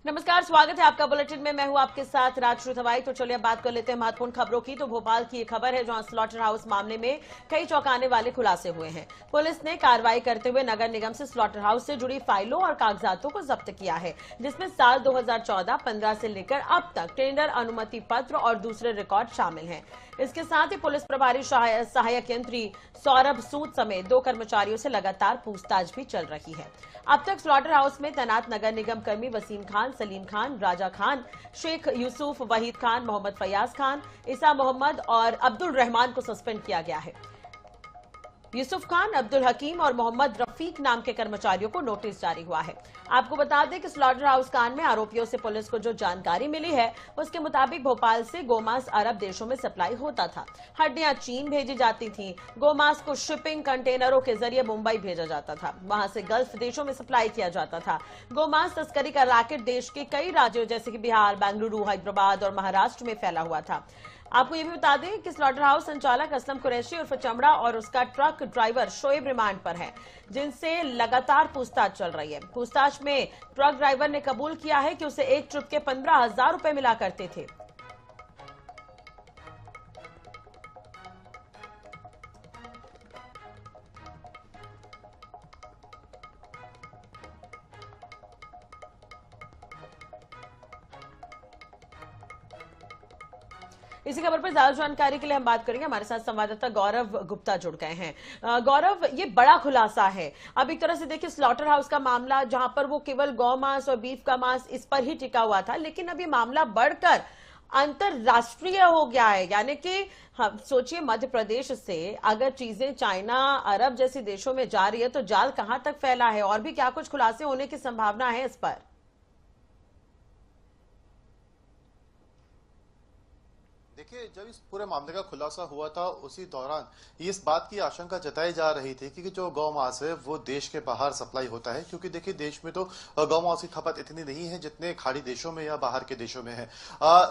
नमस्कार, स्वागत है आपका बुलेटिन में। मैं हूं आपके साथ राजश्री थवाई। तो चलिए अब बात कर लेते हैं महत्वपूर्ण खबरों की। तो भोपाल की एक खबर है जहां स्लॉटर हाउस मामले में कई चौंकाने वाले खुलासे हुए हैं। पुलिस ने कार्रवाई करते हुए नगर निगम से स्लॉटर हाउस से जुड़ी फाइलों और कागजातों को जब्त किया है, जिसमें साल 2014-15 से लेकर अब तक टेंडर अनुमति पत्र और दूसरे रिकॉर्ड शामिल हैं। इसके साथ ही पुलिस प्रभारी सहायक यंत्री सौरभ सूद समेत 2 कर्मचारियों से लगातार पूछताछ भी चल रही है। अब तक स्लॉटर हाउस में तैनात नगर निगम कर्मी वसीम खान, सलीम खान, राजा खान, शेख यूसुफ, वहीद खान, मोहम्मद फयाज खान, ईसा मोहम्मद और अब्दुल रहमान को सस्पेंड किया गया है। यूसुफ खान, अब्दुल हकीम और मोहम्मद रफीक नाम के कर्मचारियों को नोटिस जारी हुआ है। आपको बता दें कि स्लॉटर हाउस कांड में आरोपियों से पुलिस को जो जानकारी मिली है उसके मुताबिक भोपाल से गोमांस अरब देशों में सप्लाई होता था। हड्डियां चीन भेजी जाती थीं। गोमांस को शिपिंग कंटेनरों के जरिए मुंबई भेजा जाता था। वहां से गल्फ देशों में सप्लाई किया जाता था। गोमांस तस्करी का रैकेट देश के कई राज्यों जैसे कि बिहार, बेंगलुरु, हैदराबाद और महाराष्ट्र में फैला हुआ था। आपको यह भी बता दें कि स्लॉटर हाउस संचालक असलम कुरैशी उर्फ चमड़ा और उसका ट्रक ड्राइवर शोएब रिमांड पर है, जिनसे लगातार पूछताछ चल रही है। पूछताछ में ट्रक ड्राइवर ने कबूल किया है कि उसे एक ट्रिप के 15,000 रुपए मिला करते थे। इसी खबर पर ज्यादा जानकारी के लिए हम बात करेंगे। हमारे साथ संवाददाता गौरव गुप्ता जुड़ गए हैं। गौरव, ये बड़ा खुलासा है। अब एक तरह से देखिए, स्लॉटर हाउस का मामला जहां पर वो केवल गौ मांस और बीफ का मांस इस पर ही टिका हुआ था, लेकिन अब ये मामला बढ़कर अंतरराष्ट्रीय हो गया है। यानी कि हम सोचिए, मध्य प्रदेश से अगर चीजें चाइना, अरब जैसे देशों में जा रही है तो जाल कहां तक फैला है, और भी क्या कुछ खुलासे होने की संभावना है इस पर? देखिए, जब इस पूरे मामले का खुलासा हुआ था उसी दौरान इस बात की आशंका जताई जा रही थी कि जो गौ मांस है वो देश के बाहर सप्लाई होता है, क्योंकि देखिए देश में तो गौ मांस की खपत इतनी नहीं है जितने खाड़ी देशों में या बाहर के देशों में है।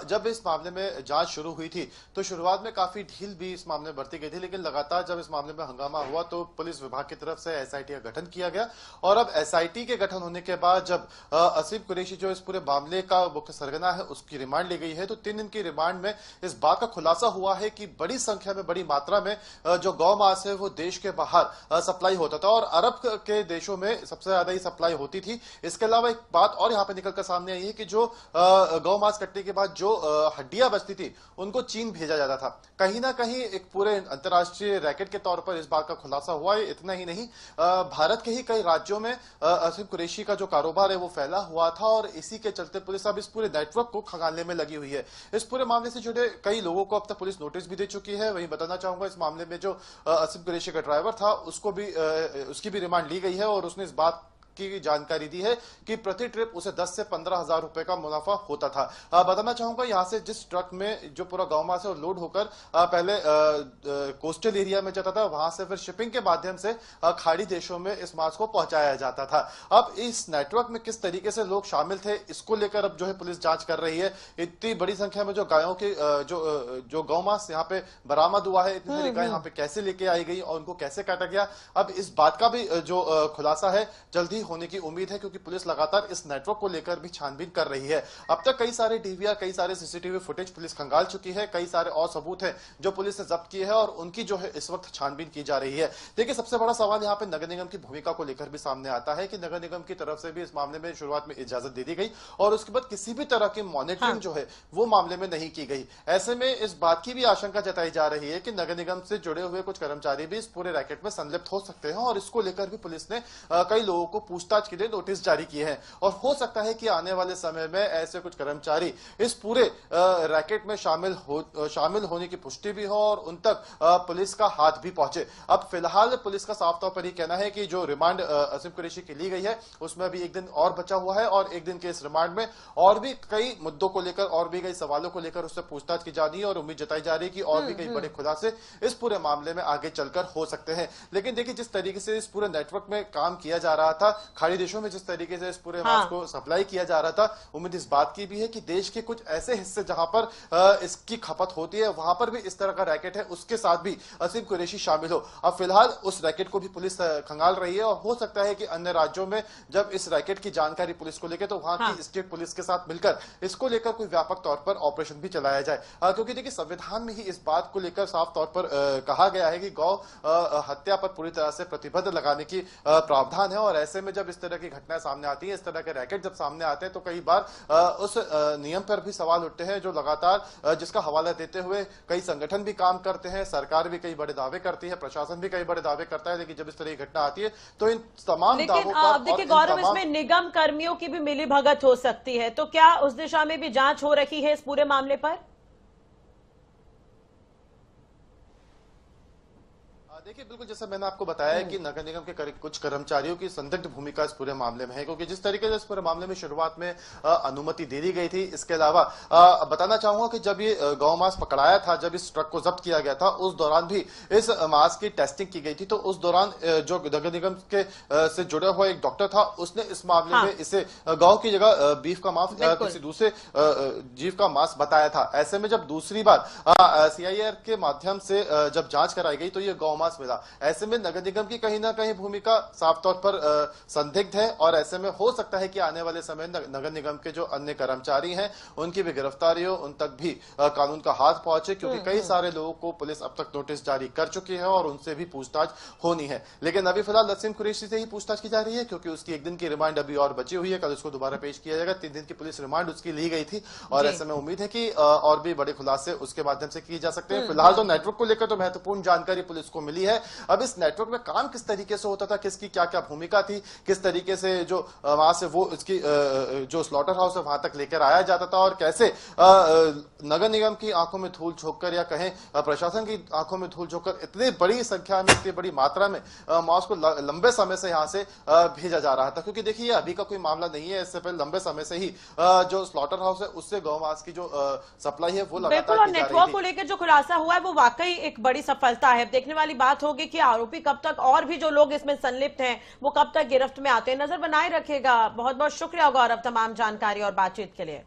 जब इस मामले में जांच शुरू हुई थी तो शुरुआत में काफी ढील भी इस मामले में बरती गई थी, लेकिन लगातार जब इस मामले में हंगामा हुआ तो पुलिस विभाग की तरफ से SIT का गठन किया गया। और अब SIT के गठन होने के बाद जब असीम कुरैशी जो इस पूरे मामले का मुख्य सरगना है उसकी रिमांड ली गई है, तो 3 दिन की रिमांड में इस बात का खुलासा हुआ है कि बड़ी संख्या में, बड़ी मात्रा में जो गौ मांस है वो देश के बाहर सप्लाई होता था और अरब के देशों में सबसे ज्यादा ही सप्लाई होती थी। इसके अलावा एक बात और यहां पे निकलकर सामने आई है कि जो गौ मांस कटने के बाद जो हड्डियां बचती थी उनको चीन भेजा जाता था। कहीं ना कहीं एक पूरे अंतर्राष्ट्रीय रैकेट के तौर पर इस बात का खुलासा हुआ है। इतना ही नहीं, भारत के ही कई राज्यों में असीम कुरैशी का जो कारोबार है वो फैला हुआ था और इसी के चलते पुलिस अब इस पूरे नेटवर्क को खंगालने में लगी हुई है। इस पूरे मामले से जुड़े कई लोगों को अब तक पुलिस नोटिस भी दे चुकी है। वहीं बताना चाहूंगा, इस मामले में जो असीम कुरैशी का ड्राइवर था उसकी भी रिमांड ली गई है और उसने इस बात की जानकारी दी है कि प्रति ट्रिप उसे 10 से 15,000 रुपए का मुनाफा होता था। बताना चाहूंगा, यहां से जिस ट्रक में जो पूरा गौ मांस है वो लोड होकर पहले कोस्टल एरिया में जाता था, वहां से फिर शिपिंग के माध्यम से खाड़ी देशों में इस मांस को पहुंचाया जाता था। अब इस नेटवर्क में किस तरीके से लोग शामिल थे, इसको लेकर अब जो है पुलिस जांच कर रही है। इतनी बड़ी संख्या में जो गायों की जो गौ मांस यहाँ पे बरामद हुआ है, इतनी सारी गाय यहाँ पे कैसे लेके आई गई और उनको कैसे काटा गया, अब इस बात का भी जो खुलासा है जल्दी होने की उम्मीद है, क्योंकि पुलिस लगातार इस नेटवर्क को लेकर भी छानबीन कर रही है। अब तक कई सारे DVR, कई सारे CCTV फुटेज पुलिस खंगाल चुकी है। कई सारे और सबूत हैं जो पुलिस ने जब्त किए हैं और उनकी जो है इस वक्त छानबीन की जा रही है। देखिए, सबसे बड़ा सवाल यहाँ पे नगर निगम की भूमिका को लेकर भी सामने आता है कि नगर निगम की तरफ से भी इस मामले में शुरुआत में इजाजत दे दी गई और उसके बाद किसी भी तरह की मॉनिटरिंग जो है वो मामले में नहीं की गई। ऐसे में इस बात की भी आशंका जताई जा रही है कि नगर निगम से जुड़े हुए कुछ कर्मचारी भी इस पूरे रैकेट में संलिप्त हो सकते हैं और इसको लेकर भी पुलिस ने कई लोगों को पूछताछ के लिए नोटिस जारी किए हैं और हो सकता है कि आने वाले समय में ऐसे कुछ कर्मचारी इस पूरे रैकेट में शामिल होने की पुष्टि भी हो और उन तक पुलिस का हाथ भी पहुंचे। अब फिलहाल पुलिस का साफ तौर पर ही कहना है कि जो रिमांड असीम कुरैशी की ली गई है उसमें अभी 1 दिन और बचा हुआ है और 1 दिन के इस रिमांड में और भी कई मुद्दों को लेकर, और भी कई सवालों को लेकर उससे पूछताछ की जा रही है और उम्मीद जताई जा रही है कि और भी कई बड़े खुलासे इस पूरे मामले में आगे चलकर हो सकते हैं। लेकिन देखिए, जिस तरीके से इस पूरे नेटवर्क में काम किया जा रहा था, खाड़ी देशों में जिस तरीके से इस पूरे हाँ। मांस को सप्लाई किया जा रहा था, उम्मीद इस बात की भी है कि देश के कुछ ऐसे हिस्से जहां पर इसकी खपत होती है वहां पर भी इस तरह का रैकेट है, उसके साथ भी असीम कुरैशी शामिल हो। अब फिलहाल उस रैकेट को भी पुलिस खंगाल रही है और हो सकता है कि अन्य राज्यों में जब इस रैकेट की जानकारी पुलिस को लेकर तो वहां हाँ। की स्टेट पुलिस के साथ मिलकर इसको लेकर कोई व्यापक तौर पर ऑपरेशन भी चलाया जाए, क्योंकि देखिए संविधान में ही इस बात को लेकर साफ तौर पर कहा गया है कि गौ हत्या पर पूरी तरह से प्रतिबंध लगाने की प्रावधान है। और ऐसे में जब इस तरह की घटनाएं सामने आती है, इस तरह के रैकेट जब सामने आते हैं तो कई बार उस नियम पर भी सवाल उठते हैं जो लगातार जिसका हवाला देते हुए कई संगठन भी काम करते हैं, सरकार भी कई बड़े दावे करती है, प्रशासन भी कई बड़े दावे करता है, लेकिन जब इस तरह की घटना आती है तो इन तमाम लेकिन दावों पर देखिए गौरव, इसमें निगम कर्मियों की भी मिलीभगत हो सकती है, तो क्या उस दिशा में भी जांच हो रही है इस पूरे मामले पर? देखिए बिल्कुल जैसा मैंने आपको बताया कि नगर निगम के कुछ कर्मचारियों की संदिग्ध भूमिका इस पूरे मामले में है, क्योंकि जिस तरीके से इस पूरे मामले में शुरुआत में अनुमति दे दी गई थी। इसके अलावा बताना चाहूंगा कि जब ये गौ मांस पकड़ाया था, जब इस ट्रक को जब्त किया गया था, उस दौरान भी इस मांस की टेस्टिंग की गई थी। तो उस दौरान जो नगर निगम के से जुड़ा हुआ एक डॉक्टर था, उसने इस मामले में इसे गौ की जगह बीफ का मांस किसी दूसरे जीव का मांस बताया था। ऐसे में जब दूसरी बार CIR के माध्यम से जब जांच कराई गई तो ये गौ मांस मिला। ऐसे में नगर निगम की कहीं ना कहीं भूमिका साफ तौर पर संदिग्ध है और ऐसे में हो सकता है कि आने वाले समय नगर निगम के जो अन्य कर्मचारी हैं उनकी भी गिरफ्तारी हो, उन तक भी कानून का हाथ पहुंचे, क्योंकि कई सारे लोगों को पुलिस अब तक नोटिस जारी कर चुकी है और उनसे भी पूछताछ होनी है। लेकिन अभी फिलहाल असीम कुरैशी से ही पूछताछ की जा रही है, क्योंकि उसकी 1 दिन की रिमांड अभी और बची हुई है। कल उसको दोबारा पेश किया जाएगा। 3 दिन की पुलिस रिमांड उसकी ली गई थी और ऐसे में उम्मीद है कि और भी बड़े खुलासे उसके माध्यम से किए जा सकते हैं। फिलहाल तो नेटवर्क को लेकर तो महत्वपूर्ण जानकारी पुलिस को मिली है। अब इस नेटवर्क में काम किस तरीके से होता था, किसकी क्या क्या भूमिका थी, किस तरीके से जो वहां से वो इसकी जो स्लॉटर हाउस है वहां तक लेकर आया जाता था और कैसे नगर निगम की आंखों में धूल झोंककर या कहें प्रशासन की आंखों में धूल झोंककर इतनी बड़ी संख्या में, इतनी बड़ी मात्रा में मांस को लंबे समय से यहां से भेजा जा रहा था। क्योंकि देखिए अभी का कोई मामला नहीं है, इससे पहले लंबे समय से ही जो स्लॉटर हाउस है उससे गौ मांस की जो सप्लाई है वो लगातार और नेटवर्क को लेकर जो खुलासा हुआ है वो वाकई एक बड़ी सफलता है। देखने वाली बात होगी कि आरोपी कब तक और भी जो लोग इसमें संलिप्त हैं वो कब तक गिरफ्त में आते हैं। नजर बनाए रखेगा। बहुत बहुत शुक्रिया गौरव तमाम जानकारी और बातचीत के लिए।